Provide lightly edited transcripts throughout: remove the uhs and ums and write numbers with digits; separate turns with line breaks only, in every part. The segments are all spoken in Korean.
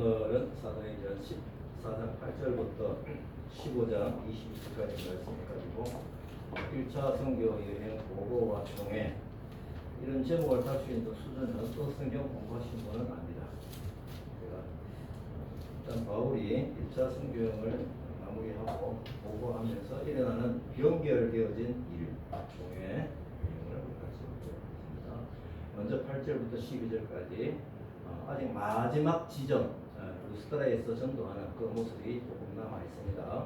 오늘은 사도행전 14장 8절부터 15장 22절까지 말씀을 가지고 1차 성경 여행 보고와 총회 이런 제목을 달 수 있는 수준은 또 성경 공부하신 분은 압니다. 제가 일단 바울이 1차 성경을 마무리하고 보고하면서 일어나는 연결되어진 일, 총회 내용을 같이 보겠습니다. 먼저 8절부터 12절까지 아직 마지막 지점 루스드라에서 전도하는 그 모습이 조금 남아 있습니다.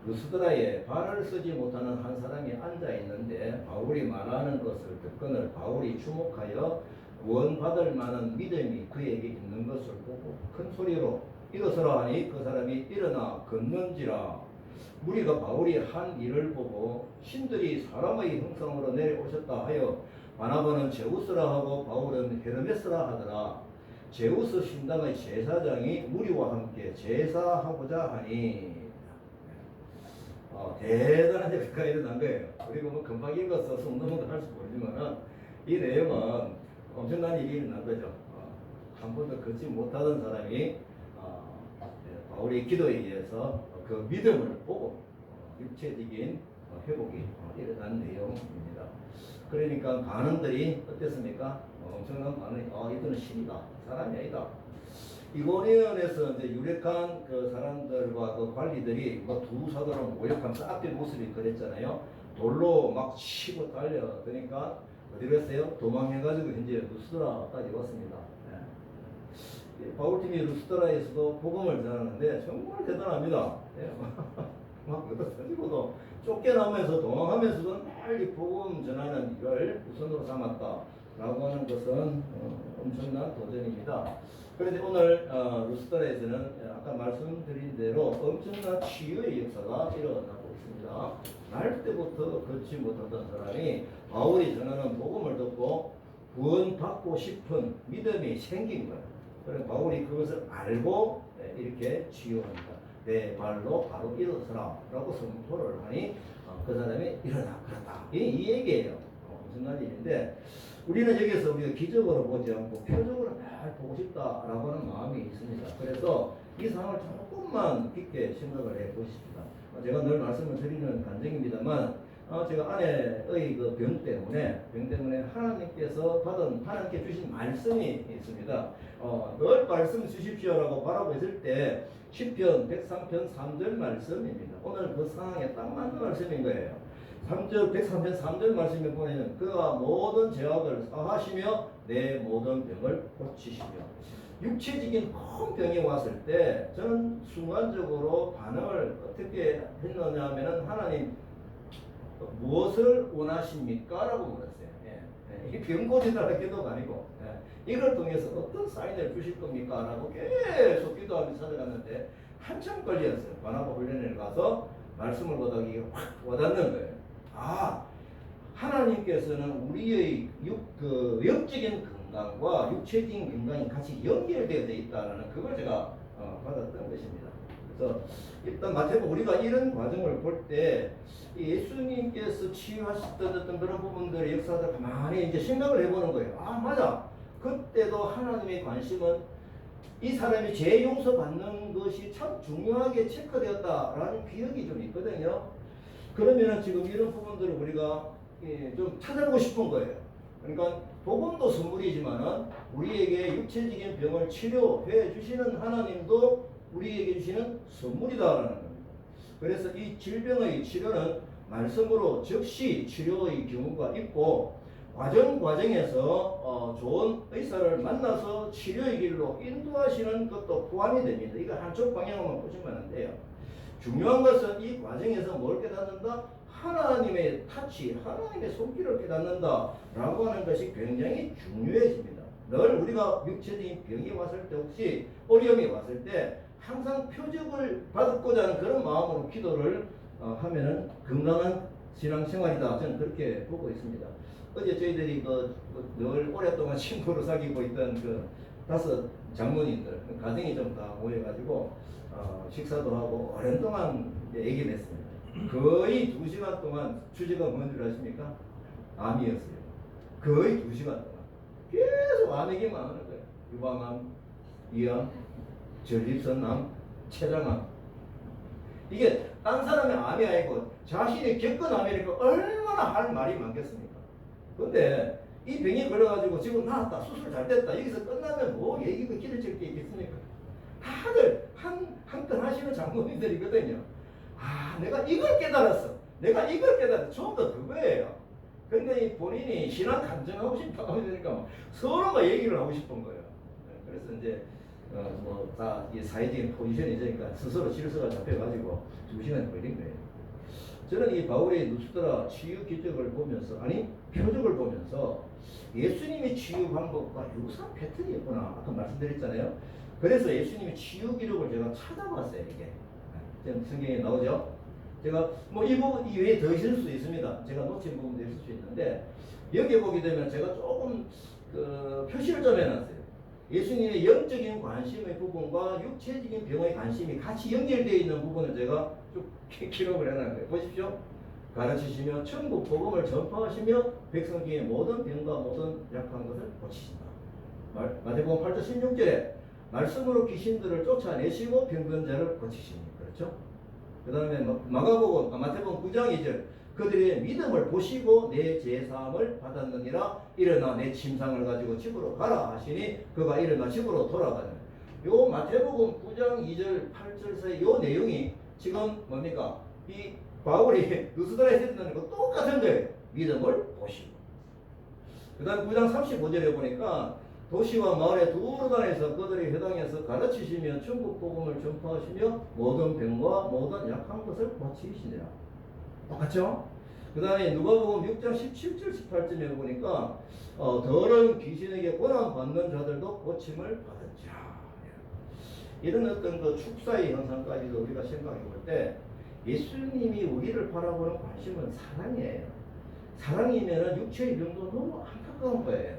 루스드라에 발을 쓰지 못하는 한 사람이 앉아 있는데 바울이 말하는 것을 듣거늘 바울이 주목하여 구원받을 만한 믿음이 그에게 있는 것을 보고 큰 소리로 일어서라 하니 그 사람이 일어나 걷는지라. 무리가 바울이 한 일을 보고 신들이 사람의 형상으로 내려오셨다 하여 바나바는 제우스라 하고 바울은 헤르메스라 하더라. 제우스 신당의 제사장이 무리와 함께 제사하고자 하니 대단한 일가 일어난 거예요. 그리고 뭐 금방 읽어서 숨 넘어갈 수 모르지만 이 내용은 엄청난 일이 일어난 거죠. 한 번도 걷지 못하던 사람이 바울의 기도에 의해서 그 믿음을 보고 육체적인 회복이 일어난 내용입니다. 그러니까 반응들이 어땠습니까? 엄청난 반응이 이들은 신이다, 사람이 아니다. 이고니온에서 이제 유력한 그 사람들과 그 관리들이 뭐 두 사도를 모욕하면서 앞에 모습이 그랬잖아요. 돌로 막 치고 달려. 그러니까 어디로 했어요? 도망해가지고 현재 루스드라까지 왔습니다. 네. 바울팀이 루스드라에서도 복음을 전하는데 정말 대단합니다. 네. 막 가지고도 쫓겨나면서 도망하면서도 빨리 복음 전하는 일을 우선으로 삼았다라고 하는 것은 엄청난 도전입니다. 그런데 오늘 루스드라에서는 아까 말씀드린 대로 엄청난 치유의 역사가 일어나고 있습니다. 날 때부터 걷지 못하던 사람이 바울이 전하는 복음을 듣고 구원받고 싶은 믿음이 생긴 거예요. 그래서 바울이 그것을 알고 이렇게 치유합니다. 내 발로 바로 일어서라 라고 선포를 하니 그 사람이 일어나 그렇다. 이 얘기예요. 엄청난 일인데 우리는 여기서 우리가 기적으로 보지 않고 표적으로 잘 보고 싶다라고 하는 마음이 있습니다. 그래서 이 상황을 조금만 깊게 생각을 해 보십시다. 제가 늘 말씀을 드리는 간증입니다만 제가 아내의 그 병 때문에 하나님께서 하나님께 주신 말씀이 있습니다. 늘 말씀 주십시오라고 바라고 있을 때 시편 103편 3절 말씀입니다. 오늘 그 상황에 딱 맞는 말씀인 거예요. 103편 3절 말씀에 보면 그가 모든 죄악을 사하시며 내 모든 병을 고치시며 육체적인 큰 병이 왔을 때 저는 순간적으로 반응을 어떻게 했느냐 하면은 하나님 무엇을 원하십니까? 라고 물었어요. 이 병 고치라는 기도가 아니고 이걸 통해서 어떤 사인을 주실 겁니까? 라고 계속 기도하며 찾아갔는데 한참 걸렸어요. 바나바 훈련을 가서 말씀을 보다가 이게 확 와닿는 거예요. 하나님께서는 우리의 영적인 건강과 육체적인 건강이 같이 연결되어 있다는 그걸 제가 받았던 것입니다. 그래서 일단 마태복음 우리가 이런 과정을 볼 때 예수님께서 치유하셨던 어떤 그런 부분들의 역사를 가만히 이제 생각을 해보는 거예요. 맞아. 그때도 하나님의 관심은 이 사람이 죄 용서받는 것이 참 중요하게 체크되었다라는 기억이 좀 있거든요. 그러면은 지금 이런 부분들을 우리가 좀 찾아보고 싶은 거예요. 그러니까 복음도 선물이지만은 우리에게 육체적인 병을 치료해 주시는 하나님도 우리에게 주시는 선물이다라는 겁니다. 그래서 이 질병의 치료는 말씀으로 즉시 치료의 경우가 있고 과정에서 좋은 의사를 만나서 치료의 길로 인도하시는 것도 포함이 됩니다. 이거 한쪽 방향으로만 보시면 안 돼요. 중요한 것은 이 과정에서 뭘 깨닫는다? 하나님의 타치, 하나님의 손길을 깨닫는다 라고 하는 것이 굉장히 중요해집니다. 늘 우리가 육체적인 병이 왔을 때 혹시 어려움이 왔을 때 항상 표적을 받고자 하는 그런 마음으로 기도를 하면은 건강한 신앙생활이다. 저는 그렇게 보고 있습니다. 어제 저희들이 늘 오랫동안 친구로 사귀고 있던 그 5 장모님들 가정이 좀 다 모여가지고 식사도 하고 오랜동안 얘기를 했습니다. 거의 2시간 동안 주제가 뭔 줄 아십니까? 암이었어요. 거의 2시간 동안 계속 암 얘기만 하는 거예요. 유방암, 이암, 전립선암, 췌장암. 이게 딴 사람의 암이 아니고 자신이 겪은 암이니까 얼마나 할 말이 많겠습니까? 근데 이 병이 걸려가지고 지금 나았다, 수술 잘 됐다, 여기서 끝나면 뭐 얘기가 길어질 게 있겠습니까? 다들 한 건 하시는 장모님들이거든요. 아, 내가 이걸 깨달았어. 내가 이걸 깨달았어. 전부 다 그거예요. 근데 이 본인이 신앙 간증하고 싶다 하니까 서로가 얘기를 하고 싶은 거예요. 그래서 이제 뭐다 사회적인 포지션이 있으니까 스스로 질서가 잡혀가지고 2시간 걸린 거예요. 저는 이 바울의 누스드라 치유 기적을 보면서, 아니 표적을 보면서 예수님의 치유 방법과 유사한 패턴이었구나 아까 말씀드렸잖아요. 그래서 예수님의 치유 기록을 제가 찾아봤어요. 이게 지금 성경에 나오죠. 제가 뭐 이 부분 이외에 더 있을 수도 있습니다. 제가 놓친 부분도 있을 수 있는데 여기 보게 되면 제가 조금 표시를 좀 해놨어요. 예수님의 영적인 관심의 부분과 육체적인 병의 관심이 같이 연결되어 있는 부분을 제가 쭉 기록을 해놓은 거예요. 보십시오. 가르치시며 천국 복음을 전파하시며 백성 중에 모든 병과 모든 약한 것을 고치신다. 마태복음 8장 16절에 말씀으로 귀신들을 쫓아내시고 병든 자를 고치십니다. 그렇죠? 그 다음에 마태복음 9장 2절 그들의 믿음을 보시고 내 제사함을 받았느니라 일어나 내 침상을 가지고 집으로 가라 하시니 그가 일어나 집으로 돌아가는 요 마태복음 9장 2절 8절 사이 요 내용이 지금 뭡니까? 이 바울이 누스드라에 했다는 거 똑같은 거예요. 믿음을 보시고 그 다음 9장 35절에 보니까 도시와 마을에 두루 다니서 그들의 회당에서 가르치시며 천국 복음을 전파하시며 모든 병과 모든 약한 것을 고치시니라. 똑같죠? 그 다음에 누가복음 6장 17절 18절에 보니까 더러운 귀신에게 고난 받는 자들도 고침을 받았자. 이런 어떤 그 축사의 현상까지도 우리가 생각해 볼 때 예수님이 우리를 바라보는 관심은 사랑이에요. 사랑이면은 육체의 병도 너무 안타까운 거예요.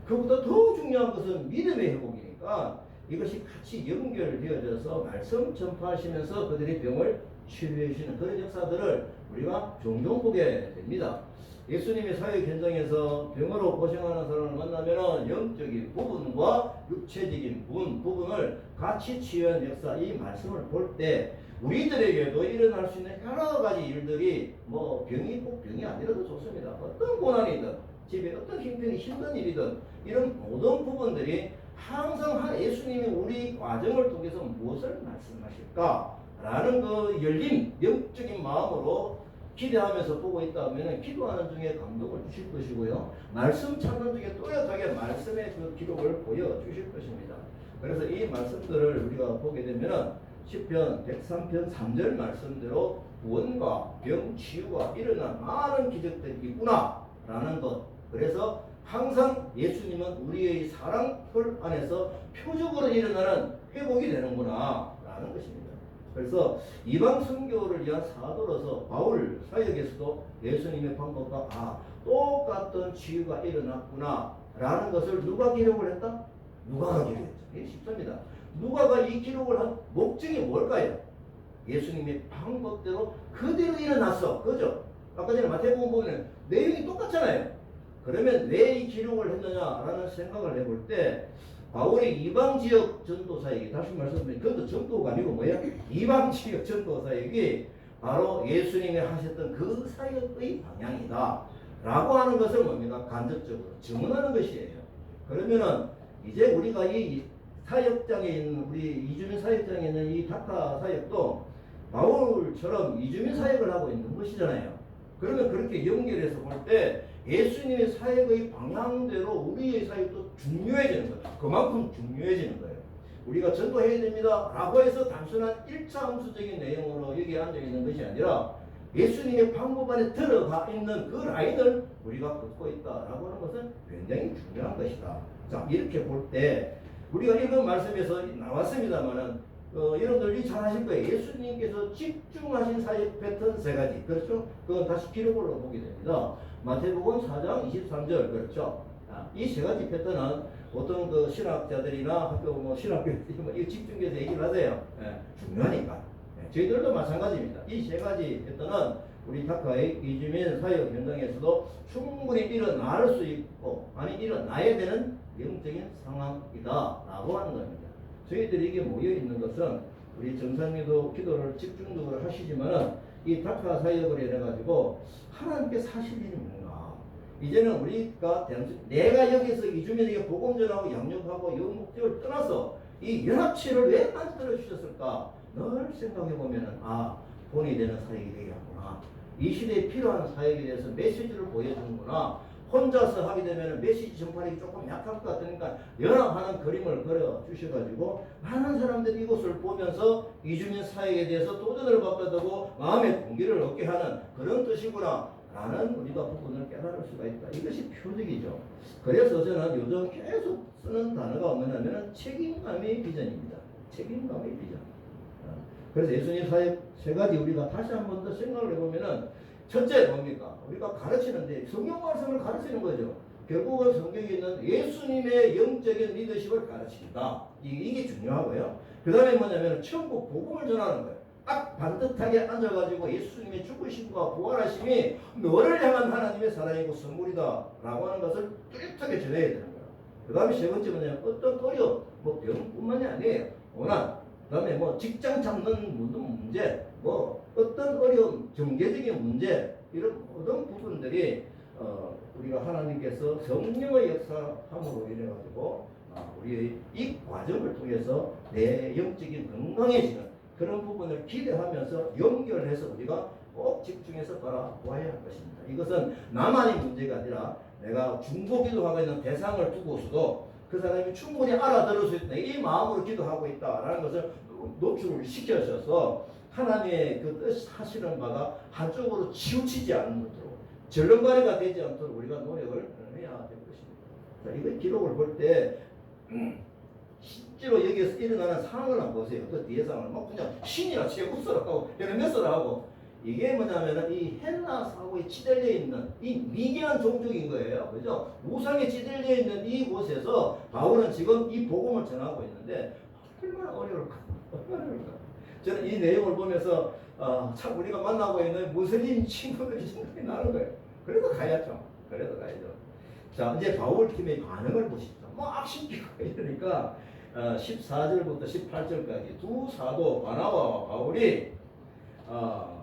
그보다 더 중요한 것은 믿음의 회복이니까 이것이 같이 연결되어져서 말씀 전파하시면서 그들의 병을 치료해 주시는 그런 역사들을 우리가 종종 보게 됩니다. 예수님의 사회 현장에서 병으로 고생하는 사람을 만나면 영적인 부분과 육체적인 부분을 같이 치유한 역사, 이 말씀을 볼 때 우리들에게도 일어날 수 있는 여러 가지 일들이 뭐 병이 꼭 병이 아니라도 좋습니다. 어떤 고난이든 집에 어떤 힘든 일이든 이런 모든 부분들이 항상 예수님이 우리 과정을 통해서 무엇을 말씀하실까라는 그 열린 영적인 마음으로 기대하면서 보고 있다면 기도하는 중에 감동을 주실 것이고요. 말씀 찾는 중에 또렷하게 말씀의 그 기록을 보여주실 것입니다. 그래서 이 말씀들을 우리가 보게 되면 10편 103편 3절 말씀대로 구원과 병 치유가 일어난 많은 기적들이 있구나 라는 것. 그래서 항상 예수님은 우리의 사랑풀 안에서 표적으로 일어나는 회복이 되는구나 라는 것입니다. 그래서 이방 선교를 위한 사도로서 바울 사역에서도 예수님의 방법과 똑같은 치유가 일어났구나 라는 것을 누가 기록을 했다? 누가가 기록했죠. 이게 쉽습니다. 누가가 이 기록을 한 목적이 뭘까요? 예수님의 방법대로 그대로 일어났어. 그죠? 아까 전에 마태복음 보면 내용이 똑같잖아요. 그러면 왜 이 기록을 했느냐라는 생각을 해볼 때 바울이 이방 지역 전도사에게 다시 말씀드리면 그것도 전도가 아니고 뭐야? 이방 지역 전도사에게 바로 예수님이 하셨던 그 사역의 방향이다 라고 하는 것을 뭡니까? 간접적으로 증언하는 것이에요. 그러면은 이제 우리가 이 사역장에 있는 우리 이주민 사역장에 있는 이 다카 사역도 바울처럼 이주민 사역을 하고 있는 것이잖아요. 그러면 그렇게 연결해서 볼 때 예수님의 사역의 방향대로 우리의 사역도 중요해지는 거예요. 그만큼 중요해지는 거예요. 우리가 전도해야 됩니다 라고 해서 단순한 1차 함수적인 내용으로 여기에 앉아있는 것이 아니라 예수님의 방법 안에 들어가 있는 그 라인을 우리가 걷고 있다라고 하는 것은 굉장히 중요한 것이다. 자, 이렇게 볼 때 우리가 읽은 말씀에서 나왔습니다만은 여러분들이 잘 아실 거예요. 예수님께서 집중하신 사역 패턴 3가지. 그렇죠? 그건 다시 기록으로 보게 됩니다. 마태복음 4장 23절. 그렇죠? 이 3가지 패턴은 어떤 그 신학자들이나 학교 뭐 신학교들이 뭐 이 집중해서 얘기를 하세요. 중요하니까. 저희들도 마찬가지입니다. 이 3가지 패턴은 우리 다카의 이주민 사역 현장에서도 충분히 일어날 수 있고, 아니 일어나야 되는 영적인 상황이다 라고 하는 겁니다. 저희들이 이게 모여 있는 것은 우리 정상님도 기도를 집중적으로 하시지만은 이 다카 사역을 해가지고 하나님께 사실 일이 뭔가 이제는 우리가 내가 여기서 이주민에게 복음 전하고 양육하고 이 목적을 떠나서 이 연합체를 왜 만들어 주셨을까? 늘 생각해 보면은 본이 되는 사역이 되겠구나. 이 시대에 필요한 사역에 대해서 메시지를 보여주는구나. 혼자서 하게 되면 메시지 전파력이 조금 약할 것 같으니까 연합하는 그림을 그려 주셔가지고 많은 사람들이 이것을 보면서 이주민 사역에 대해서 도전을 받게 마음의 동기를 얻게 하는 그런 뜻이구나 라는 우리가 부분을 깨달을 수가 있다. 이것이 표적이죠. 그래서 저는 요즘 계속 쓰는 단어가 뭐냐면 책임감의 비전입니다. 책임감의 비전. 그래서 예수님 사역 세 가지 우리가 다시 한 번 더 생각을 해보면은 첫째 뭡니까? 우리가 가르치는데 성경 말씀을 가르치는 거죠. 결국은 성경에 있는 예수님의 영적인 리더십을 가르친다. 이게 중요하고요. 그 다음에 뭐냐면 천국 복음을 전하는 거예요. 딱 반듯하게 앉아가지고 예수님의 죽으심과 부활하심이 너를 향한 하나님의 사랑이고 선물이다 라고 하는 것을 뚜렷하게 전해야 되는 거예요. 그 다음에 세 번째 뭐냐면 어떤 어려움, 병뿐만이 아니에요. 고난, 그 다음에 직장 잡는 문제, 어떤 어려움, 정계적인 문제, 이런 모든 부분들이 우리가 하나님께서 성령의 역사함으로 인해가지고 우리의 이 과정을 통해서 내 영적인 건강해지는 그런 부분을 기대하면서 연결해서 우리가 꼭 집중해서 바라보아야 할 것입니다. 이것은 나만의 문제가 아니라 내가 중보기도하고 있는 대상을 두고서도 그 사람이 충분히 알아들을 수 있다. 이 마음으로 기도하고 있다라는 것을 노출을 시켜서 하나님의 그 뜻 하시는 바가 한쪽으로 치우치지 않도록 절름발이가 되지 않도록 우리가 노력을 해야 될 것입니다. 자, 이거 기록을 볼 때 실제로 여기에서 일어나는 상황을 한번 보세요. 그 뒤에 상황을 막 그냥 신이라 제국서라 하고 헤르메스라 하고 이게 뭐냐면은 이 헬라 사고에 치달려 있는 이 미개한 종족인 거예요. 그죠? 우상에 치달려 있는 이곳에서 바울은 지금 이 복음을 전하고 있는데 얼마나 어려울까? 얼마나 어려울까? 저는 이 내용을 보면서 참 우리가 만나고 있는 무슬림 친구들이 생각이 나는 거예요. 그래도 가야죠. 그래도 가야죠. 자, 이제 바울 팀의 반응을 보십시오. 막 신기가 이러니까 14절부터 18절까지 두 사도 바나바와 바울이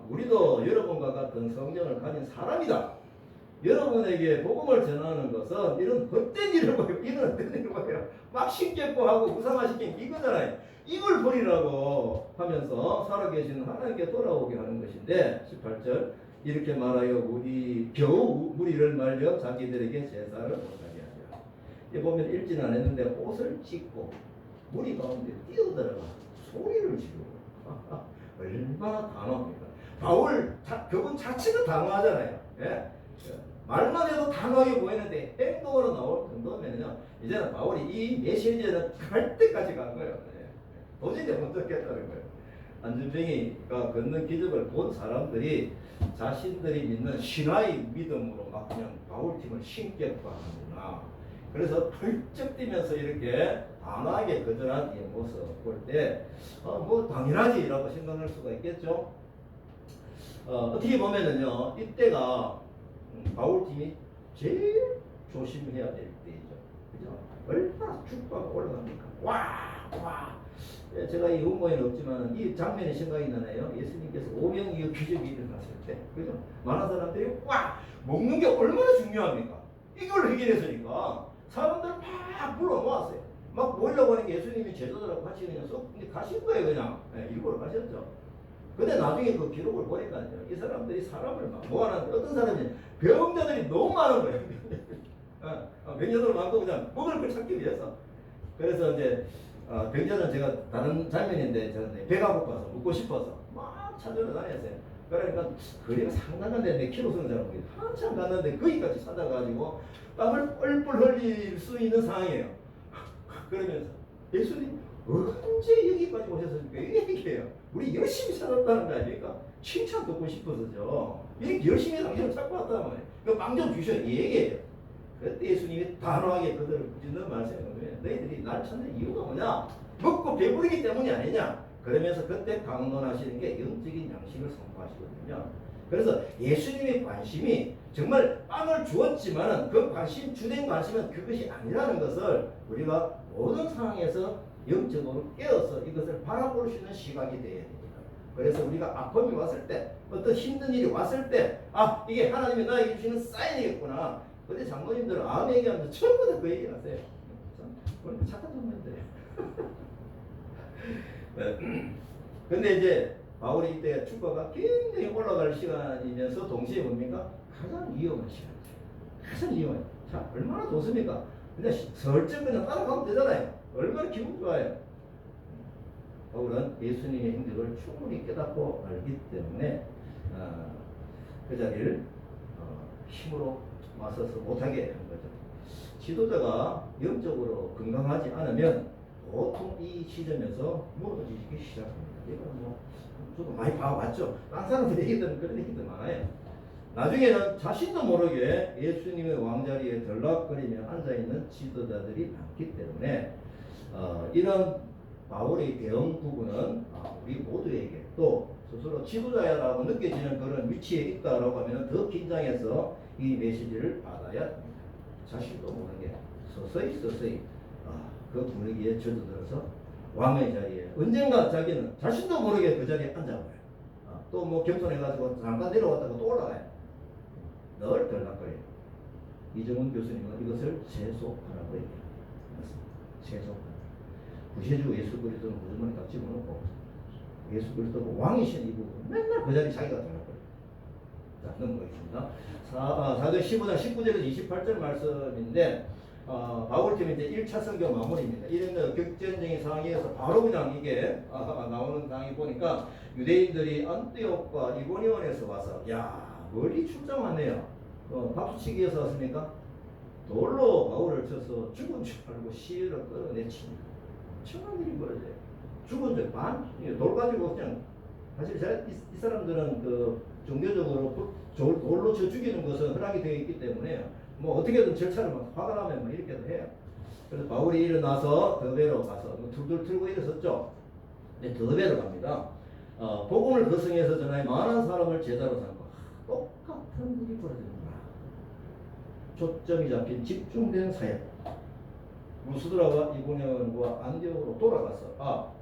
우리도 여러분과 같은 성령을 가진 사람이다. 여러분에게 복음을 전하는 것은 이런 헛된 일을 보여요. 이건 헛된 일을 보여요. 막 신겠고 하고 무상화시킨 이거잖아요. 이걸 버리라고 하면서 살아계신 하나님께 돌아오게 하는 것인데 18절 이렇게 말하여 겨우 무리를 말려 자기들에게 제사를 못하게 하자. 이 보면 읽지는 안 했는데 옷을 찢고 무리 가운데 뛰어들어가 소리를 지르고 얼마나 단호합니까? 그분 자체가 단호하잖아요. 예? 말만 해도 단호하게 보이는데 행동으로 나올 정도면요 이제는 바울이 이 메시지를 갈 때까지 간 거예요. 예. 도저히 못 듣겠다는 거예요. 안준병이가 걷는 기적을 본 사람들이 자신들이 믿는 신화의 믿음으로 막 그냥 바울팀을 신격화하는구나. 그래서 펄쩍 뛰면서 이렇게 단호하게 거절한 이 모습 볼 때 당연하지라고 생각할 수가 있겠죠. 어떻게 보면은요 이때가 바울팀이 제일 조심해야 될 때이죠. 그죠? 얼마나 축구가 올라갑니까? 와! 제가 이 음모에는 없지만 이 장면이 생각이 나네요. 예수님께서 오병이어 기적이 일어났을 때, 그죠? 많은 사람들이 먹는 게 얼마나 중요합니까? 이걸 해결했으니까 사람들 막 불러 모았어요. 막 모이려고 하는 게 예수님이 제자들하고 같이 그냥 쏙 가신 거예요, 그냥. 네, 일부러 가셨죠. 근데 나중에 그 기록을 보니까요, 이 사람들이 사람을 막 모아놨는데 어떤 사람이 병자들이 너무 많은 거예요. 병자들 많고 그냥 먹을 걸 찾기 위해서. 그래서 이제 병자는 제가 다른 장면인데 저는 배가 고파서 먹고 싶어서 막 찾으러 다녔어요. 그러니까 거리가 상당한데 내 키로 쓰는 사람이 한참 갔는데 거기까지 찾아가지고 땀을 뻘뻘 흘릴 수 있는 상황이에요. 그러면서 예수님 언제 여기까지 오셨습니까? 이게 얘기해요. 우리 열심히 찾았다는 거 아닙니까? 칭찬 듣고 싶어서죠. 이렇게 열심히 당신을 찾고 왔단 말이에요. 그 빵 좀 주셔. 이 얘기예요. 그때 예수님이 단호하게 그들을 붙이는 말씀이 뭐냐면 너희들이 날 찾는 이유가 뭐냐? 먹고 배부르기 때문이 아니냐? 그러면서 그때 강론하시는 게 영적인 양식을 선포하시거든요. 그래서 예수님의 관심이 정말 빵을 주었지만은 그 관심, 주된 관심은 그것이 아니라는 것을 우리가 모든 상황에서 영적으로 깨어서 이것을 바라볼 수 있는 시각이 되어야 됩니다. 그래서 우리가 아픔이 왔을 때, 어떤 힘든 일이 왔을 때, 아, 이게 하나님이 나에게 주시는 사인이겠구나. 근데 장로님들은 암 얘기하면서 전부 다 그 얘기 하세요. 그러니까 착각하면 돼요. 근데 이제 바울이 이때 축가가 굉장히 올라갈 시간이면서 동시에 뭡니까? 가장 위험한 시간이죠. 가장 위험해요. 자, 얼마나 좋습니까? 그냥 설정 그냥 따라가면 되잖아요. 얼마나 기분 좋아요. 바울은 예수님의 행적을 충분히 깨닫고 알기 때문에 그 자리를 힘으로 맞서서 못하게 한 거죠. 지도자가 영적으로 건강하지 않으면 보통 이 시점에서 무너지기 시작합니다. 이건 뭐 저도 많이 봐왔죠. 딴 사람들 얘기들은 그런 얘기들 많아요. 나중에는 자신도 모르게 예수님의 왕자리에 덜락거리며 앉아있는 지도자들이 많기 때문에 이런 바울의 대응 부분은 우리 모두에게 또 스스로 지도자라고 느껴지는 그런 위치에 있다라고 하면 더 긴장해서 이 메시지를 받아야 합니다. 자신도 모르게 서서히 그 분위기에 젖어들어서 왕의 자리에 언젠가 자기는 자신도 모르게 그 자리에 앉아버려요. 또 뭐 겸손해가지고 잠깐 내려왔다가 또 올라가요. 늘 덜락거려요. 이정훈 교수님은 이것을 세속화라고 얘기합니다. 세속화. 구세주 예수 그리스도는 구주머니 딱 집어넣고 예수 그리스도가 왕이신 이 부분 맨날 그 자리 자기가 덜락거려요. 자, 넘어가겠습니다. 4절 15장 19절에서 28절 말씀인데 바울팀이 이제 1차 선교 마무리입니다. 이런 격전적인 상황에서 바로 그냥 이게 나오는 상황이 보니까 유대인들이 안티옥과 이고니온에서 와서 야 멀리 출장하네요. 박수치기 위해서 왔습니까? 돌로 바울을 쳐서 죽은 줄 알고 시위를 끌어내칩니다. 엄청난 일이 벌어져요. 죽은 줄 돌 가지고 그냥 사실 이 사람들은 그 종교적으로 돌로 쳐 죽이는 것은 허락이 되어 있기 때문에 뭐 어떻게든 절차를 막 화가 나면 뭐 이렇게도 해요. 그래서 바울이 일어나서 더베로 가서 뭐 툴툴 틀고 일어섰죠. 근데 더베로 갑니다. 복음을 그 성에서 전하여 많은 사람을 제자로 삼고 똑같은 일이 벌어지는구나. 초점이 잡힌 집중된 사역. 루스드라와 이고니온과 안디옥으로 돌아가서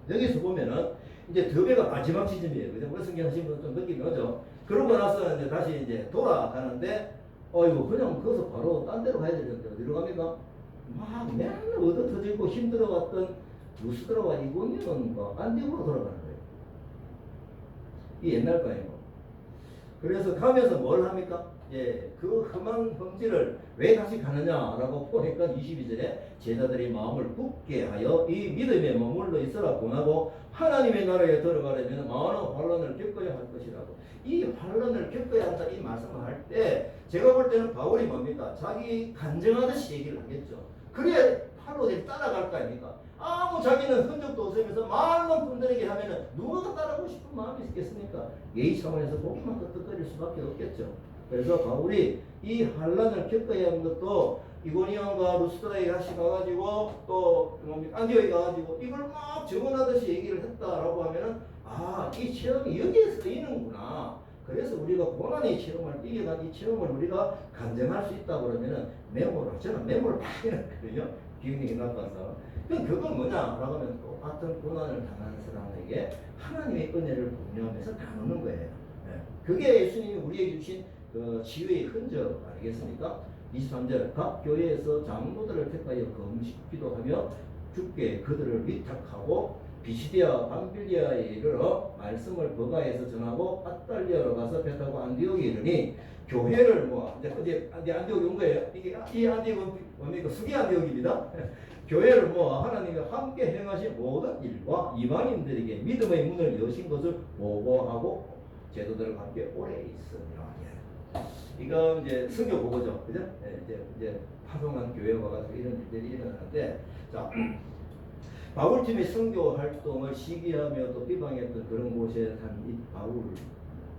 여기서 보면은 이제 더베가 마지막 지점이에요. 그죠? 우리 성경 하신 분은 좀 느낌이 오죠. 그러고 나서 이제 다시 이제 돌아가는데 이거 그냥 거기서 바로 딴 데로 가야 되는데 어디로 갑니까? 막 맨날 얻어 터지고 힘들어왔던 루스드라와 이고니온과 안디옥으로 돌아가는 거예요. 이 옛날 거예요. 그래서 가면서 뭘 합니까? 그 험한 성지를 왜 다시 가느냐라고 보니까 22절에 제자들이 마음을 굳게 하여 이 믿음에 머물러 있으라 권하고 하나님의 나라에 들어가려면 많은 환난을 겪어야 할 것이라고. 이 환난을 겪어야 한다 이 말씀을 할 때 제가 볼 때는 바울이 뭡니까? 자기 간증하듯이 얘기를 하겠죠. 그래야 팔로들이 따라갈 거 아닙니까? 아무 자기는 흔적도 없으면서 말만 분들에게 하면은 누가 따라가고 싶은 마음이 있겠습니까? 예의 차원에서 보기만 끄떡거릴 수밖에 없겠죠. 그래서 바울이 이 환난을 겪어야 하는 것도 이고니온과 루스드라에 다시 가가지고 또 안디옥에 가가지고 이걸 막 적어나듯이 얘기를 했다라고 하면은 이 체험이 여기에서 있는구나. 그래서 우리가 고난의 체험을 이겨간 이 체험을 우리가 간증할 수 있다 그러면은 메모를 저는 메모를 막 해놨거든요. 기분이 나빠서. 그건 뭐냐라고 하면 똑같은 고난을 당하는 사람에게 하나님의 은혜를 공유하면서 나누는 거예요. 그게 예수님이 우리에게 주신 그 치유의 흔적 아니겠습니까? 23절 각 교회에서 장로들을 택하여 금식 기도하며 주께 그들을 위탁하고 비시디아 밤빌리아에 이르러 말씀을 버가에서 전하고 아달리아로 가서 배 타고 안디옥에 이르니 교회를 이제 안디옥에 온 거예요. 이 안디옥은 뭡니까? 수기 안디옥입니다. 교회를 하나님이 함께 행하신 모든 일과 이방인들에게 믿음의 문을 여신 것을 보고하고 제도들과 함께 오래 있으며. 이건 이제 선교 보고죠, 그죠? 이제 파송한 교회에 와가지고 이런 일들이 일어나는데, 자, 바울팀의 선교 활동을 시기하며 또 비방했던 그런 곳에 산 이 바울,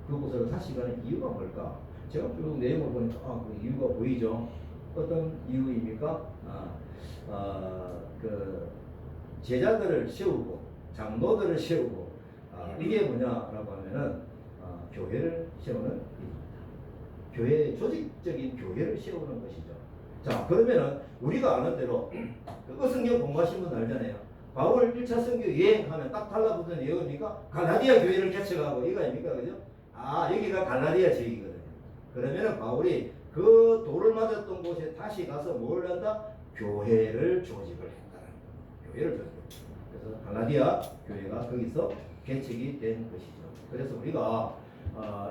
그곳으로 다시 가는 이유가 뭘까? 제가 쭉 내용을 보니까 그 이유가 보이죠. 어떤 이유입니까? 그 제자들을 세우고 장로들을 세우고 이게 뭐냐라고 하면은 교회를 세우는 일입니다. 교회 조직적인 교회를 세우는 것이죠. 자, 그러면은 우리가 아는 대로 그 성경 공부하신 분 알잖아요. 바울 1차 선교 여행하면 딱 달라붙는 내용입니까? 갈라디아 교회를 개척하고 이거 아닙니까? 그죠? 아, 여기가 갈라디아 지역이거든요. 그러면은 바울이 그 돌을 맞았던 곳에 다시 가서 뭘 한다? 교회를 조직을 했다는 거예요. 교회를 조직을. 그래서 갈라디아 교회가 거기서 개척이 된 것이죠. 그래서 우리가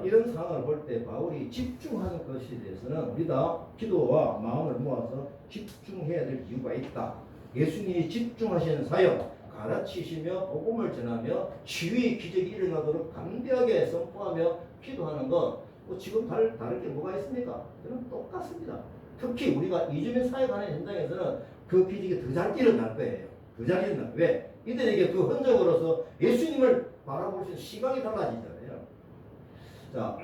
이런 상황을 볼 때 바울이 집중하는 것에 대해서는 우리가 기도와 마음을 모아서 집중해야 될 이유가 있다. 예수님이 집중하시는 사역, 가르치시며 복음을 전하며 치유의 기적이 일어나도록 담대하게 선포하며 기도하는 것, 뭐 지금 다를 게 뭐가 있습니까? 저는 똑같습니다. 특히 우리가 이주민 사역하는 현장에서는 그 기적이 더 잘 일어날 거예요. 더 잘 일어날 거예요. 왜? 이들에게 그 흔적으로서 예수님을 바라볼 수 있는 시각이 달라지잖아요. 자,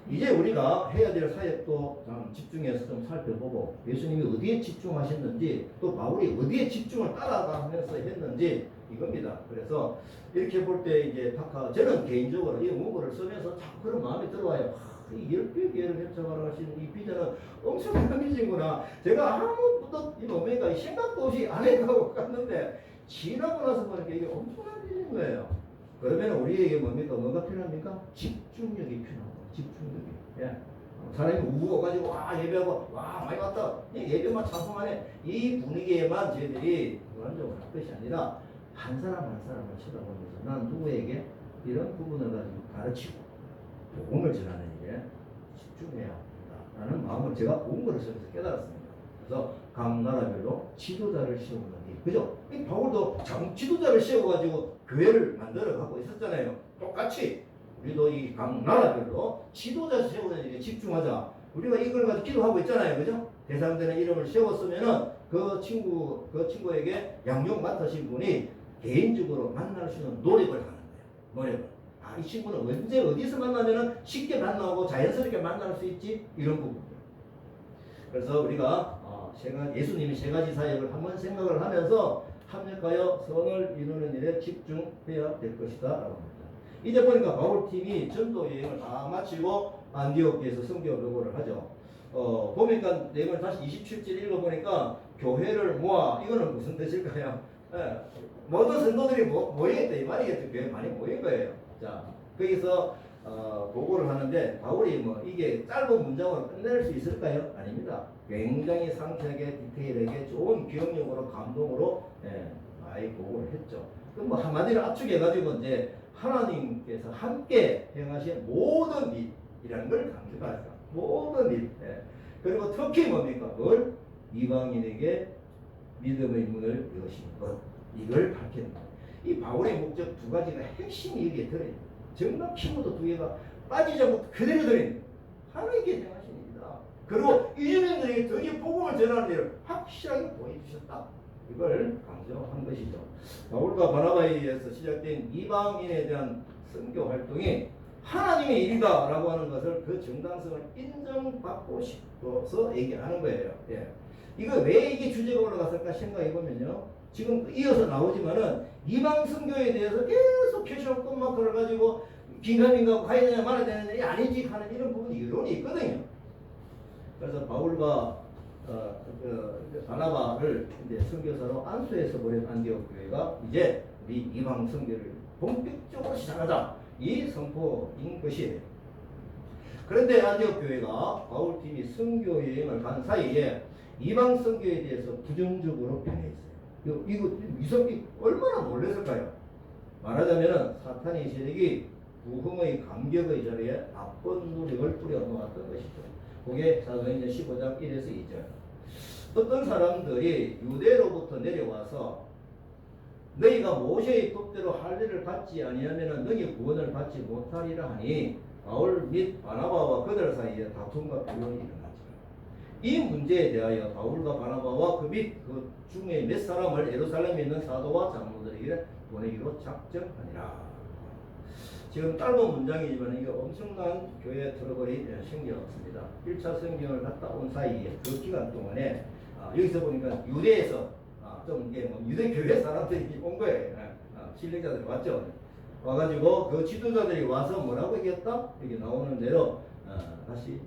이제 우리가 해야 될 사역도 좀 집중해서 좀 살펴보고 예수님이 어디에 집중하셨는지 또 바울이 어디에 집중을 따라가면서 했는지 이겁니다. 그래서 이렇게 볼 때 이제 저는 개인적으로 이 문구를 쓰면서 자꾸 그런 마음이 들어와요. 이 10개 교회를 개척하러 가시는 이 비전은 엄청난 비전이구나. 제가 아무것도 이 뭡니까 생각도 없이 안 해가고 갔는데 지나고 나서 보니까 이게 엄청난 비전인 거예요. 그러면 우리에게 뭐가 필요합니까? 집중력이 필요합니다. 집중력이. 예. 사람이 우거가지고 와 예배하고 와 많이 왔다. 예배만 찬송하네. 이 분위기에만 저희들이 불안정을 할 것이 아니라 한 사람 한 사람을 쳐다보면서 난 누구에게 이런 부분을 가지고 가르치고 복음을 전하는 일에 집중해야 한다라는 마음을 제가 본거를 속에서 깨달았습니다. 그래서 각 나라별로 지도자를 세우는 일, 그죠? 이 바울도 지도자를 세워가지고 교회를 만들어 갖고 있었잖아요. 똑같이 우리도 이 각 나라별로 지도자 세우는 일에 집중하자. 우리가 이걸 가지고 기도하고 있잖아요, 그죠? 대상되는 이름을 세웠으면은 그 친구에게 양육 맡으신 분이 개인적으로 만날 수 있는 노력을 하는 거예요. 노력을. 이 친구는 언제 어디서 만나면은 쉽게 만나고 자연스럽게 만날 수 있지? 이런 부분들. 그래서 우리가 예수님이 세 가지 사역을 한번 생각을 하면서 합력하여 선을 이루는 일에 집중해야 될 것이다 라고 합니다. 이제 보니까 바울팀이 전도 여행을 다 마치고 안디옥에서 선교 보고를 하죠. 보니까 내용을 다시 27절 읽어보니까 교회를 모아. 이거는 무슨 뜻일까요? 예, 모든 성도들이 모이겠다 이 말이겠죠. 교회 많이 모인 거예요. 자, 거기서 보고를 하는데 바울이 이게 짧은 문장으로 끝낼 수 있을까요? 아닙니다. 굉장히 상세하게 디테일하게 좋은 기억력으로 감동으로 많이 보고를 했죠. 그럼 한마디로 압축해가지고 이제 하나님께서 함께 행하신 모든 일이라는 걸 강조하죠. 모든 일. 그리고 특히 뭡니까? 그걸 이방인에게 믿음의 문을 여시는 것. 이걸 밝히는 것. 이 바울의 목적 두 가지가 핵심이 여기에 들어있는 거예요. 정말 키워드 두 개가 빠지지 않고 그대로 들어있는 거예요. 하나님께 행하신 일이다. 그리고 이주민들에게 더 복음을 전하는 일을 확실하게 보여주셨다. 이걸 강조한 것이죠. 바울과 바나바에 의해서 시작된 이방인에 대한 선교 활동이 하나님의 일이다 라고 하는 것을 그 정당성을 인정받고 싶어서 얘기하는 거예요. 예. 이거 왜 이게 주제가 올라갔을까 생각해 보면요. 지금 이어서 나오지만은 이방 선교에 대해서 계속 캐시업 마크를 가지고 긴가민가 가야 되냐 말아야 되는 일이 아니지 하는 이런 부분이 여론이 있거든요. 그래서 바울과 바나바를 이제 선교사로 안수해서 보낸 안디옥 교회가 이제 우리 이방 선교를 본격적으로 시작하자 이 선포인 것이에요. 그런데 안디옥 교회가 바울팀이 선교 여행을 간 사이에 이방 선교에 대해서 부정적으로 변해있어요. 이거 이성이 얼마나 놀랐을까요? 말하자면은 사탄의 세력이 부흥의 감격의 자리에 나쁜 노력을 뿌려놓았던 것이죠. 그게 사도행전 15장 1에서 2절. 어떤 사람들이 유대로부터 내려와서 너희가 모세의 법대로 할 일을 받지 아니하면 너희 구원을 받지 못하리라 하니 바울 및 바나바와 그들 사이에 다툼과 변론이 일어나죠. 이 문제에 대하여 바울과 바나바와 그 중에 몇 사람을 예루살렘에 있는 사도와 장로들에게 보내기로 작정하니라. 지금 짧은 문장이지만 이게 엄청난 교회 트러블이 생겼습니다. 1차 성경을 갔다 온 사이에 그 기간 동안에 여기서 보니까 유대에서 좀 이게 유대 교회 사람들이 온 거예요. 신뢰자들이 왔죠. 와가지고 그 지도자들이 와서 뭐라고 얘기했다? 여기 나오는 대로 다시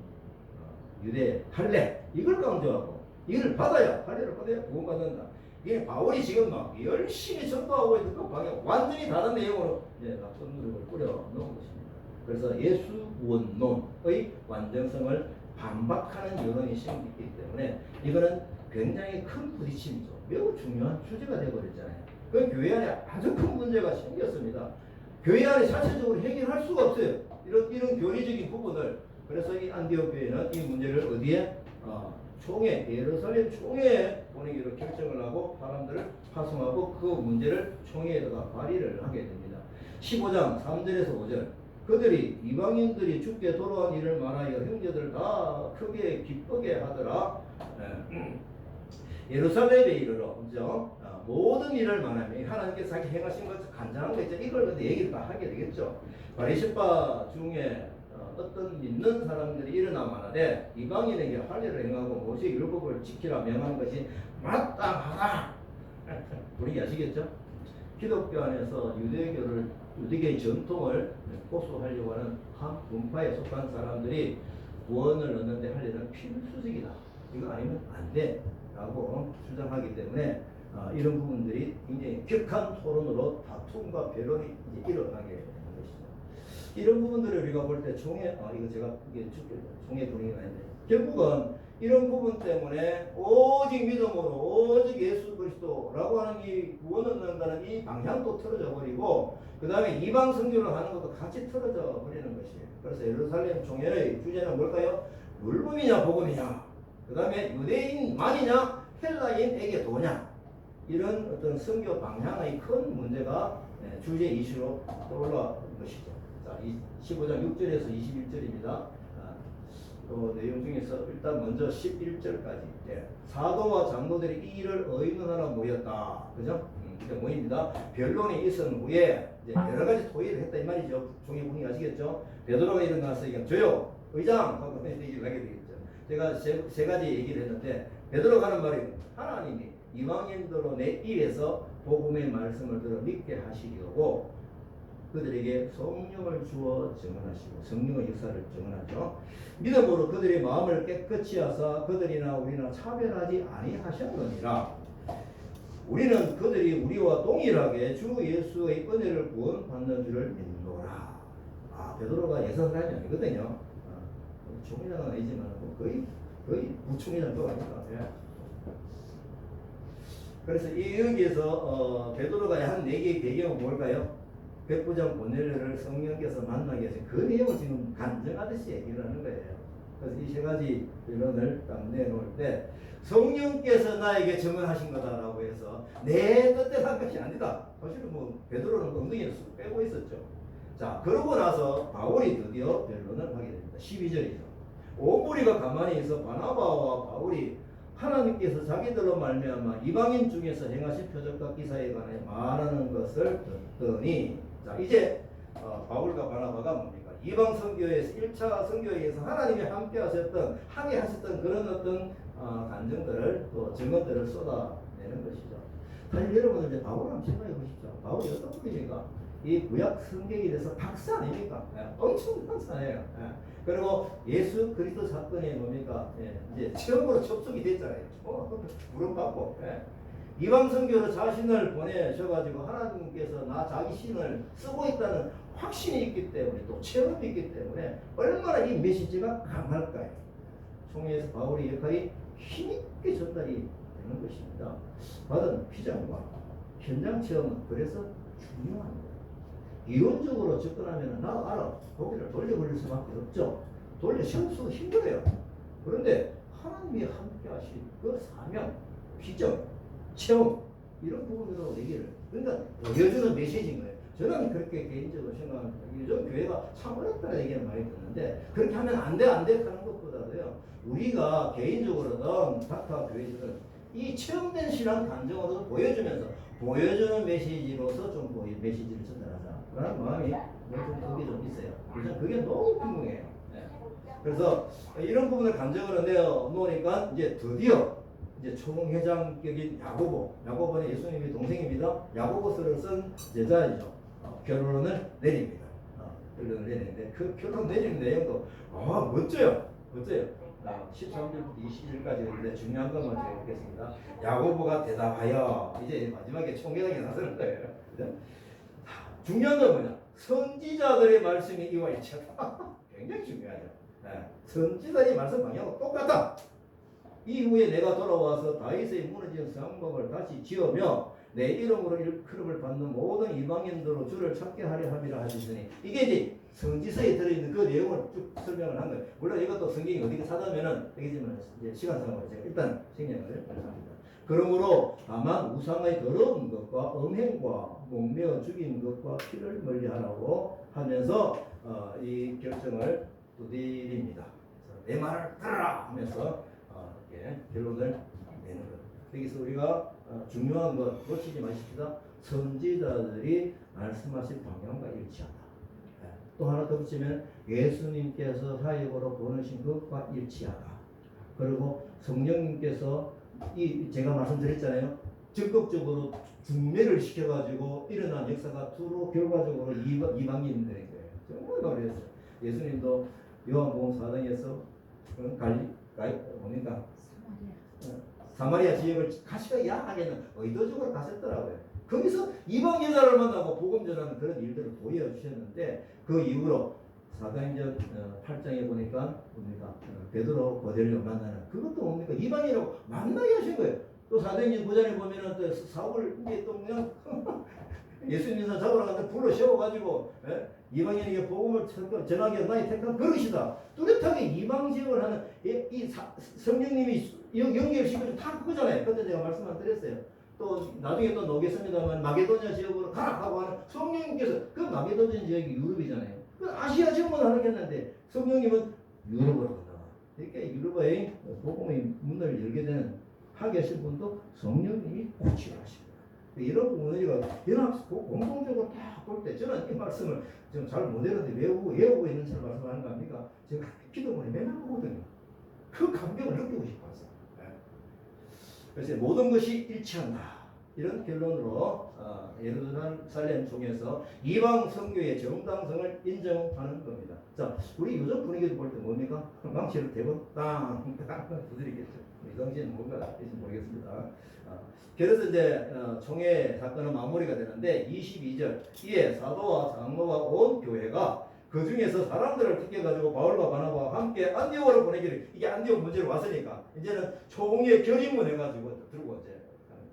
유대 할례 이걸 강조하고 이걸 받아야 할례를 받아야 구원받는다. 이게 바울이 지금 막 열심히 전도하고 있는 그 방향 완전히 다른 내용으로 낙선 누력을 뿌려 넣은 것입니다. 그래서 예수 구원론의 완전성을 반박하는 여론이 생기기 때문에 이거는 굉장히 큰 부딪힘이죠. 매우 중요한 주제가 되어버렸잖아요. 그 교회 안에 아주 큰 문제가 생겼습니다. 교회 안에 자체적으로 해결할 수가 없어요. 이런 교리적인 부분을. 그래서 이 안디옥 교회는 이 문제를 어디에? 총회, 예루살렘 총회에 보내기로 결정을 하고 사람들을 파송하고 그 문제를 총회에다가 발의를 하게 됩니다. 15장 3절에서 5절. 그들이 이방인들이 주께 돌아온 일을 말하여 형제들 다 크게 기쁘게 하더라. 예루살렘에 이르러 모든 일을 말하며 하나님께서 자기 행하신 것 간장한 거 있죠. 이걸 근데 얘기를 다 하게 되겠죠. 바리새파 중에 어떤 믿는 사람들이 일어나 말하되 이방인에게 할례를 행하고 모세 율법을 지키라 명하는 것이 마땅하다. 우리 아시겠죠? 기독교 안에서 유대교의 전통을 고수하려고 하는 한 문파에 속한 사람들이 구원을 얻는데 할례는 필수적이다. 이거 아니면 안 돼. 라고 주장하기 때문에 이런 부분들이 굉장히 격한 토론으로 다툼과 변론이 이제 일어나게 되는 것이죠. 이런 부분들을 우리가 볼 때 총회, 이거 제가 총회 분위기가 있는데 결국은 이런 부분 때문에 오직 믿음으로 오직 예수 그리스도라고 하는 이 구원을 얻는다는 이 방향도 틀어져 버리고 그 다음에 이방 선교를 하는 것도 같이 틀어져 버리는 것이에요. 그래서 예루살렘 총회의 주제는 뭘까요? 율법이냐 복음이냐, 그 다음에 유대인만이냐 헬라인에게 도냐, 이런 어떤 선교 방향의 큰 문제가 주제 이슈로 떠올라온 것이죠. 자, 15장 6절에서 21절입니다. 내용 중에서 일단 먼저 11절까지 사도와 장로들이 이 일을 의논하러 모였다. 그죠? 모입니다. 변론이 있은 후에 이제 여러 가지 토의를 했다 이 말이죠. 종의 분위기 아시겠죠? 베드로가 일어나서 저요 의장 하고 얘기를 하게 되겠죠. 제가 세 가지 얘기를 했는데 베드로가 하는 말이 하나님이 이방인들로 내 입에서 복음의 말씀을 들어 믿게 하시려고 그들에게 성령을 주어 증언하시고 성령의 역사를 증언하죠. 믿음으로 그들의 마음을 깨끗이 하사 그들이나 우리나 차별하지 아니하셨느니라. 우리는 그들이 우리와 동일하게 주 예수의 은혜를 구원받는 줄을 믿노라. 베드로가 예선 사람이 아니거든요. 총회장은 아니지만 거의 부총회장도 아닙니다. 그래서 여기에서 베드로가 한 4개의 배경은 뭘까요? 백부장 고넬료를 성령께서 만나게 해서 그 내용을 지금 간증하듯이 얘기를 하는 거예요. 그래서 이 세 가지 변론을 딱 내놓을 때 성령께서 나에게 증언하신 거다라고 해서 내 뜻대로 한 것이 아니다. 사실은 베드로는 엉덩이를 쑥 빼고 있었죠. 자, 그러고 나서 바울이 드디어 변론을 하게 됩니다. 12절이죠. 온 무리가 가만히 있어 바나바와 바울이 하나님께서 자기들로 말미암아 이방인 중에서 행하신 표적과 기사에 관해 말하는 것을 듣더니, 자 이제 바울과 바나바가 뭡니까? 이방 선교에서 1차 선교에서 하나님이 함께 하셨던 그런 어떤 간증들을 또 증언들을 쏟아내는 것이죠. 사실 여러분들 이제 바울 한번 생각해 보십시오. 바울이 어떤 분입니까? 이 구약 성경에 대해서 박사 아닙니까? 엄청 박사예요. 그리고 예수 그리스도 사건에 뭡니까? 이제 처음으로 접속이 됐잖아요. 부름받고. 이방 선교로 자신을 보내셔가지고 하나님께서 자기 신을 쓰고 있다는 확신이 있기 때문에 또 체험이 있기 때문에 얼마나 이 메시지가 강할까요? 총회에서 바울의 역할이 힘있게 전달이 되는 것입니다. 받은 비전과 현장 체험은 그래서 중요합니다. 이론적으로 접근하면 나 알아. 고개를 돌려버릴 수밖에 없죠. 시험수도 힘들어요. 그런데 하나님이 함께 하신 그 사명, 비전, 체험 이런 부분으로 얘기를 그러니까 보여주는 메시지인 거예요. 저는 그렇게 개인적으로 생각합니다. 요즘 교회가 참 어렵다는 얘기를 많이 듣는데 그렇게 하면 안 돼 하는 것보다도요. 우리가 개인적으로는 각각 교회에서는 이 체험된 신앙 감정으로 보여주면서 보여주는 메시지로서 좀 메시지를 전달하자 라는 마음이 그게 좀 있어요. 그래서 그게 너무 궁금해요. 그래서 이런 부분을 감정으로 내놓으니까 이제 드디어 이제 총회장격인 야고보는 예수님의 동생입니다. 야고보서를 쓴 제자이죠. 결론을 내립니다. 결론을 내리는데 그 결론 내리는 내용도 멋져요. 13절부터 20절까지 있는데 중요한 것만 제가 읽겠습니다. 야고보가 대답하여 이제 마지막에 총회장이 나서는 거예요. 그죠? 중요한 건 뭐냐? 선지자들의 말씀이 이와 일치하다. 굉장히 중요하죠. 선지자의 말씀 방향하고 똑같다. 이후에 내가 돌아와서 다윗의 무너진 성막을 다시 지으며 내 이름으로 일컬음을 받는 모든 이방인들로 주를 찾게 하려 함이라 하시더니 이게 이제 성지서에 들어있는 그 내용을 쭉 설명을 한 거예요. 물론 이것도 성경이 어디가 사다면은 되겠지만 이제 시간상으로 제가 일단 생략을 합니다. 그러므로 다만 우상의 더러운 것과 음행과 목매어 죽인 것과 피를 멀리하라고 하면서 이 결정을 두드립니다. 내 말을 들어라 하면서 이렇게 결론을 내는 것. 여기서 우리가 중요한 것 놓치지 마십시다. 선지자들이 말씀하신 방향과 일치하다. 또 하나 더 붙이면 예수님께서 사역으로 보내신 것과 일치하다. 그리고 성령님께서 제가 말씀드렸잖아요. 적극적으로 중매를 시켜가지고 일어난 역사가 두루 결과적으로 이방인들인 거예요. 정말 놀랐어요. 예수님도 요한복음 4장에서 뭡니까? 사마리아 지역을 가시가 야하게는 의도적으로 가셨더라고요. 거기서 이방 여자를 만나고 복음 전하는 그런 일들을 보여주셨는데 그 이후로 사도행전 8장에 보니까 뭡니까? 베드로 고넬료 만나는 그것도 뭡니까? 이방인이라고 만나게 하신 거예요. 또 사도행전 9장에 보면은 또 사울 이게 또 그냥 예수님 잡으러 갔는데 불러 세워가지고 이방인에게 복음을 전하기 나의 택한 그릇이다. 뚜렷하게 이방 지역을 하는 성령님이 연결시켜서 다 그거잖아요. 그때 제가 말씀 안 드렸어요. 또 나중에 또 나오겠습니다만 마게도냐 지역으로 가라고 하는 성령님께서 그 마게도냐 지역이 유럽이잖아요. 그 아시아 지역만 하겠는데 성령님은 유럽으로 간다. 이렇게 유럽의 복음의 문을 열게 되는 하게 하신 분도 성령님이 고치하십니다. 이런 부분을 연합 공통적으로 다 볼 때 저는 이 말씀을 좀 잘 못 외우는데 외우고 있는 사람 말씀하는 거 아닙니까? 제가 기도문에 맨날 보거든요. 그 감격을 느끼고 싶어서. 그래서 모든 것이 일치한다. 이런 결론으로 예루살렘 중에서 이방 선교의 정당성을 인정하는 겁니다. 자, 우리 요즘 분위기를 볼 때 뭡니까? 망치를 대고 땅 두드리겠죠. 이 당시에는 뭔가 모르겠습니다. 그래서 이제 총회 사건은 마무리가 되는데 22절 이에 사도와 장로와 온 교회가 그 중에서 사람들을 택해가지고 바울과 바나바와 함께 안디옥으로 보내기를 이게 안디옥 문제로 왔으니까 이제는 총회 결의문 해가지고 들고 이제 가는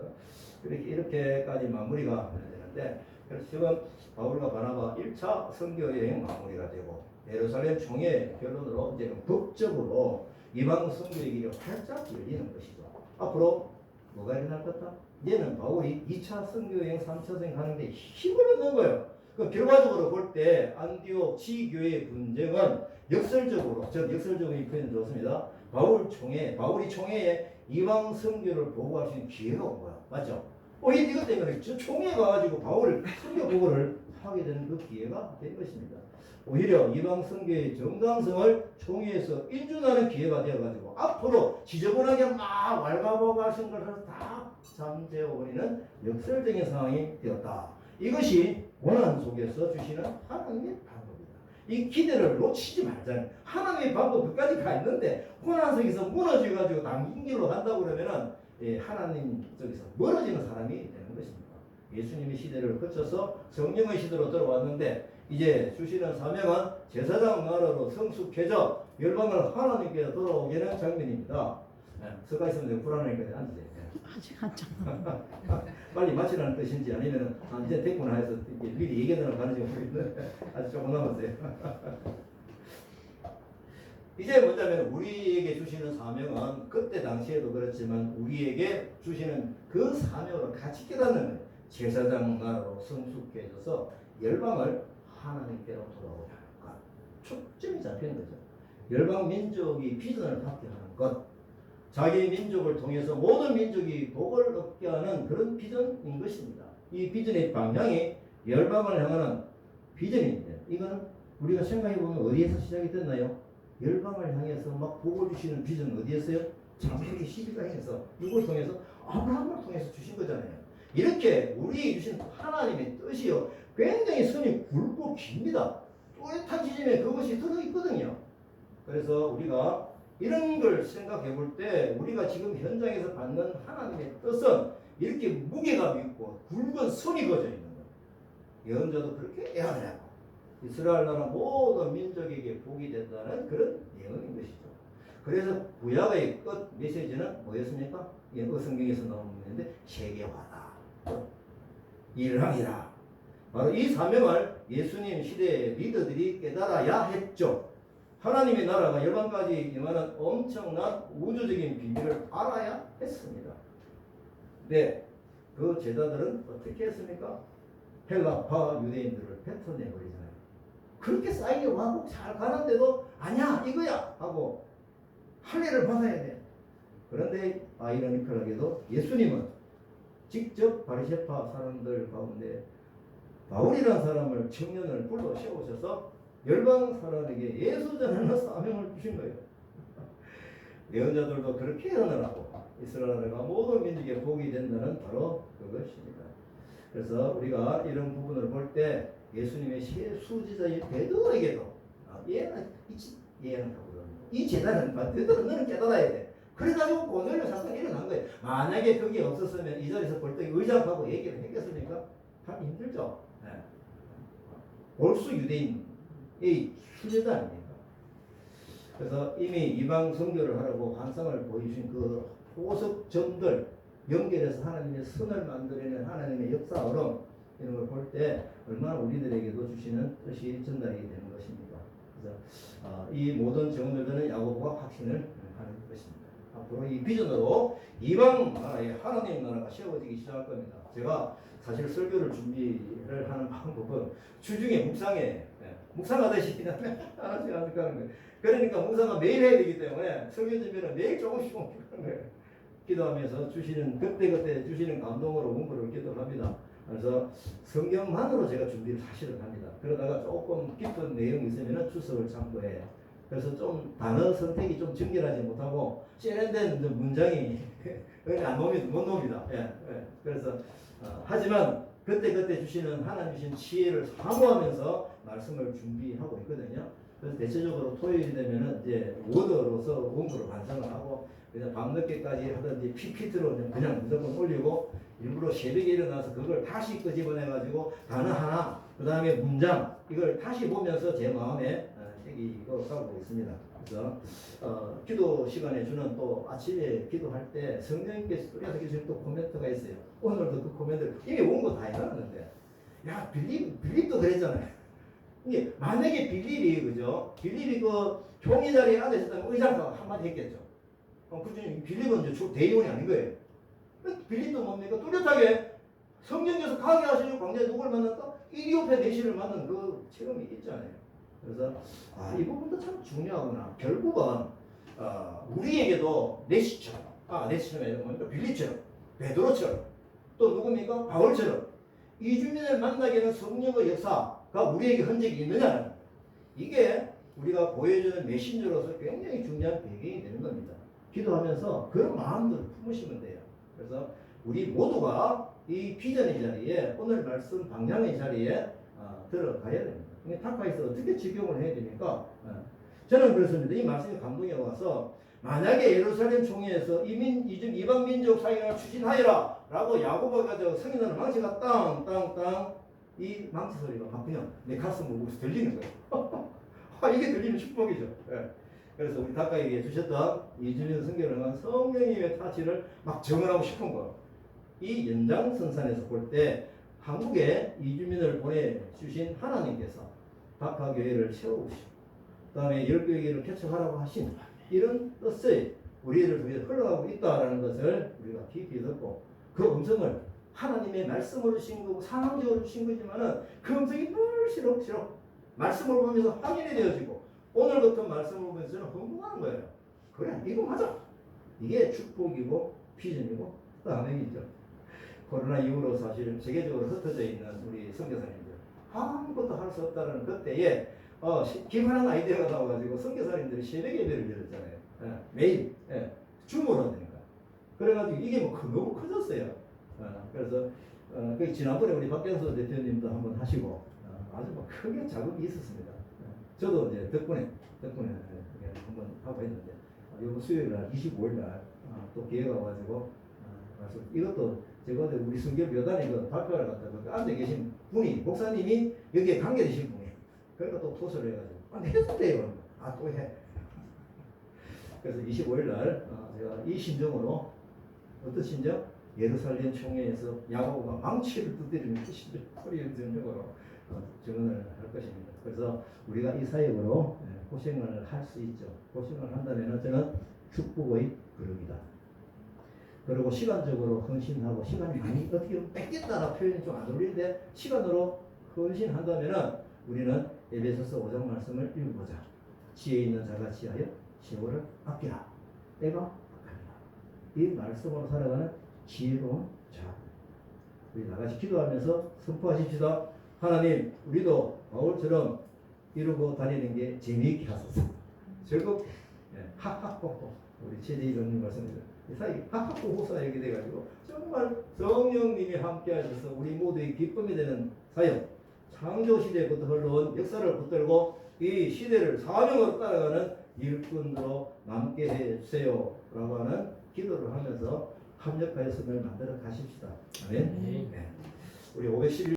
거죠. 이렇게까지 마무리가 되는데 그래서 지금 바울과 바나바 1차 선교 여행 마무리가 되고 예루살렘 총회 결론으로 이제 법적으로 이방 선교의 길이 활짝 열리는 것이죠. 앞으로 뭐가 일어날 거다? 이제는 바울이 2차 선교 여행, 3차 선교 하는데 힘을 얻는 거예요. 그 결과적으로 볼 때 안디옥 지교의 분쟁은 역설적으로, 전 역설적인 표현 좋습니다. 바울이 총회에 이방 선교를 보고할 수 있는 기회가 온 거야. 맞죠? 이것 때문에 저 총회에 가가지고 바울을 선교 보고를 하게 되는 그 기회가 된 것입니다. 오히려 이방 선교의 정당성을 총회에서 인준하는 기회가 되어가지고 앞으로 지저분하게 막 왈가왈부하신 것을 다 잠재워버리는 역설적인 상황이 되었다. 이것이 고난 속에서 주시는 하나님의 방법이다. 이 기대를 놓치지 말자는 하나님의 방법 끝까지 가 있는데 고난 속에서 무너져가지고 당긴 길로 간다고 그러면은 하나님 쪽에서 멀어지는 사람이 되는 것입니다. 예수님의 시대를 거쳐서 성령의 시대로 들어왔는데 이제 주시는 사명은 제사장 나라로 성숙해져 열방을 하나님께 돌아오게 하는 장면입니다. 서가 있으면 불안하니까 앉으세요.
아직 한참
빨리 마치라는 뜻인지 아니면 이제 됐구나 해서 미리 얘기하느라 가는지 모르겠는데 아직 조금 남았어요. 이제 뭐냐면 우리에게 주시는 사명은 그때 당시에도 그렇지만 우리에게 주시는 그 사명을 같이 깨닫는 거예요. 제사장 나라로 성숙해져서 열방을 하나님께로 돌아오게 하는 것. 초점이 잡히는 거죠. 열방 민족이 비전을 갖게 하는 것. 자기 민족을 통해서 모든 민족이 복을 얻게 하는 그런 비전인 것입니다. 이 비전의 방향이 열방을 향하는 비전인데 이거는 우리가 생각해보면 어디에서 시작이 됐나요? 열방을 향해서 막 복을 주시는 비전은 어디였어요? 창세기 12장에서 누굴 통해서? 아브라함을 통해서 주신 거잖아요. 이렇게 우리에게 주신 하나님의 뜻이요 굉장히 선이 굵고 깁니다. 뚜렷한 지점에 그것이 들어있거든요. 그래서 우리가 이런 걸 생각해 볼 때 우리가 지금 현장에서 받는 하나님의 뜻은 이렇게 무게감이 있고 굵은 선이 그어져 있는 거예요. 예언자도 그렇게 해야 되고 이스라엘 나라 모든 민족에게 복이 된다는 그런 예언인 것이죠. 그래서 구약의 끝 메시지는 뭐였습니까? 성경에서 나오는데 세계화다. 일하리라. 바로 이 사명을 예수님 시대의 리더들이 깨달아야 했죠. 하나님의 나라가 열방까지 임하는 엄청난 우주적인 비밀을 알아야 했습니다. 네, 그 제자들은 어떻게 했습니까? 헬라파 유대인들을 뱉어내버리잖아요. 그렇게 쌓이게 와고 잘 가는데도 아니야 이거야 하고 할례를 받아야 돼. 그런데 아이러니컬하게도 예수님은 직접 바리새파 사람들 가운데 바울이라는 사람을 청년을 불러 세우셔서 열방 사람에게 예수 전하는 사명을 주신 거예요. 예언자들도 그렇게 예언하고 이스라엘과 모든 민족의 복이 된다는 바로 그것입니다. 그래서 우리가 이런 부분을 볼 때 예수님의 수지자인 베드로에게도 얘는 하거든요. 이 재단은 베드로 너는 깨달아야 돼. 그래가지고 고넬료 사건이 일어난 거예요. 만약에 그게 없었으면 이 자리에서 벌떡 의장하고 얘기를 했겠습니까? 참 힘들죠. 네. 골수 유대인의 수제자 아닙니까? 그래서 이미 이방 선교를 하라고 환상을 보여주신 그 보석점들 연결해서 하나님의 선을 만들어내는 하나님의 역사 흐름 이런 걸 볼 때 얼마나 우리들에게도 주시는 뜻이 전달이 되는 것입니다. 그래서 이 모든 정언들은 야고보가 확신을 하는 것입니다. 앞으로 이 비전으로 이방 나라에 하나님 나라가 세워지기 시작할 겁니다. 제가 사실 설교를 준비를 하는 방법은 주중에 묵상하듯이 하나씩 하는 거예요. 그러니까 묵상은 매일 해야 되기 때문에 설교 준비는 매일 조금씩 하는 거예요. 기도하면서 주시는 그때 주시는 감동으로 공부를 기도합니다. 그래서 성경만으로 제가 준비를 사실은 합니다. 그러다가 조금 깊은 내용이 있으면 추석을 참고해요. 그래서 좀 단어 선택이 좀 정결하지 못하고 세련된 문장이 못 놉니다. 예. 그래서 하지만 그때 주시는 하나님 주신 지혜를 사모하면서 말씀을 준비하고 있거든요. 그래서 대체적으로 토요일이 되면은 이제 워드로서 원고를 완성을 하고 그냥 밤늦게까지 하든지 PPT로 그냥 무조건 올리고 일부러 새벽에 일어나서 그걸 다시 끄집어내가지고 단어 하나 그 다음에 문장 이걸 다시 보면서 제 마음에 새기고 가고 있습니다. 그래서 기도 시간에 주는 또 아침에 기도할 때 성령님께서 뚜렷하게 주신 또 코멘트가 있어요. 오늘도 그 코멘트를 이미 원고 다 해놨는데 야 빌립도 그랬잖아요. 이게 만약에 빌립이 그 종이 자리에 앉아 있었다면 의장도 한마디 했겠죠. 그중에 빌립은 이제 대의원이 아닌 거예요. 빌립도 뭡니까? 뚜렷하게 성경에서 가게 하시는 광야에 누굴 만났다? 이디오페 내시를 만난 그 체험이 있잖아요. 그래서 이 부분도 참 중요하구나. 결국은 우리에게도 내시처럼 뭡니까? 빌립처럼 베드로처럼 또 누굽니까? 바울처럼 이주민을 만나게 하는 성령의 역사가 우리에게 흔적이 있느냐는 이게 우리가 보여주는 메신저로서 굉장히 중요한 배경이 되는 겁니다. 기도하면서 그런 마음들을 품으시면 돼요. 그래서 우리 모두가 이 비전의 자리에 오늘 말씀 방향의 자리에 들어가야 됩니다. 타카에서 어떻게 적용을 해야 됩니까? 저는 그렇습니다. 이 말씀이 감동이 와서 만약에 예루살렘 총회에서 이방 민족 사역을 추진하여라 라고 야고보가 성인하는 망치가 땅 이 망치 소리가 막 그냥 내 가슴 목에서 들리는 거예요. 이게 들리면 축복이죠. 예. 그래서 우리 다카에게 주셨던 이주민 선교는 성령님의 타치를 막 정언하고 싶은 거. 이 연장선상에서 볼 때 한국에 이주민을 보내주신 하나님께서 다카 교회를 세우시고 그 다음에 10교회를 개척하라고 하신 이런 뜻이 우리를 통해 흘러가고 있다는 것을 우리가 깊이 듣고 그 음성을 하나님의 말씀으로 주신 거고 상황적으로 주신 거지만은 그 음성이 늘 시럭시럭 말씀을 보면서 확인이 되어지고 오늘 같은 말씀을 보면서 저는 흥분하는 거예요. 그래 이거 맞아. 이게 축복이고 비전이고 아멘이죠. 코로나 이후로 사실 세계적으로 흩어져 있는 우리 선교사님들 아무것도 할 수 없다는 그때에 기만한 아이디어가 나와가지고 선교사님들이 새벽 예배를 드렸잖아요. 매일 줌으로 하니까. 그래가지고 이게 너무 커졌어요. 그래서 지난번에 우리 박경수 대표님도 한번 하시고 아주 크게 자극이 있었습니다. 저도 이제 덕분에 한번 하고 했는데 이번 수요일 날 25일 날 또 기회가 와가지고 그래서 이것도 제가 우리 성경 묘단에 그 발표를 갖다가 그 앉아 계신 분이 목사님이 여기에 관계되신 분이에요. 그러니까 또 토스를 해가지고 해도 돼요. 또 해. 그래서 25일 날 제가 이 심정으로 어떤 심정? 예루살렘 총회에서 야고보가 망치를 두드리는 그 심정, 소리의 전적으로 증언을 할 것입니다. 그래서 우리가 이 사역으로 고생을 할 수 있죠. 고생을 한다면 저는 축복의 그룹이다. 그리고 시간적으로 헌신하고 시간이 많이 어떻게 보면 뺏겠다는 표현이 좀 안 어울리는데 시간으로 헌신한다면 우리는 에베소서 5장 말씀을 읽어보자. 지혜 있는 자가 지하여 세월을 아끼라. 때가 악하니라. 이 말씀으로 살아가는 지혜로운 자. 우리 나같이 기도하면서 선포하십시다. 하나님, 우리도 바울처럼 이루고 다니는 게 재미있게 하소서. 즐겁게 하하호호. 우리 최재희님 말씀드렸죠. 이 사이 하하호호 사역이 돼가지고 정말 성령님이 함께 하셔서 우리 모두의 기쁨이 되는 사역. 창조 시대부터 흘러온 역사를 붙들고 이 시대를 사명으로 따라가는 일꾼으로 남게 해주세요 라고 하는 기도를 하면서 합력하여 선을 만들어 가십시다. 아멘. 네. 우리 511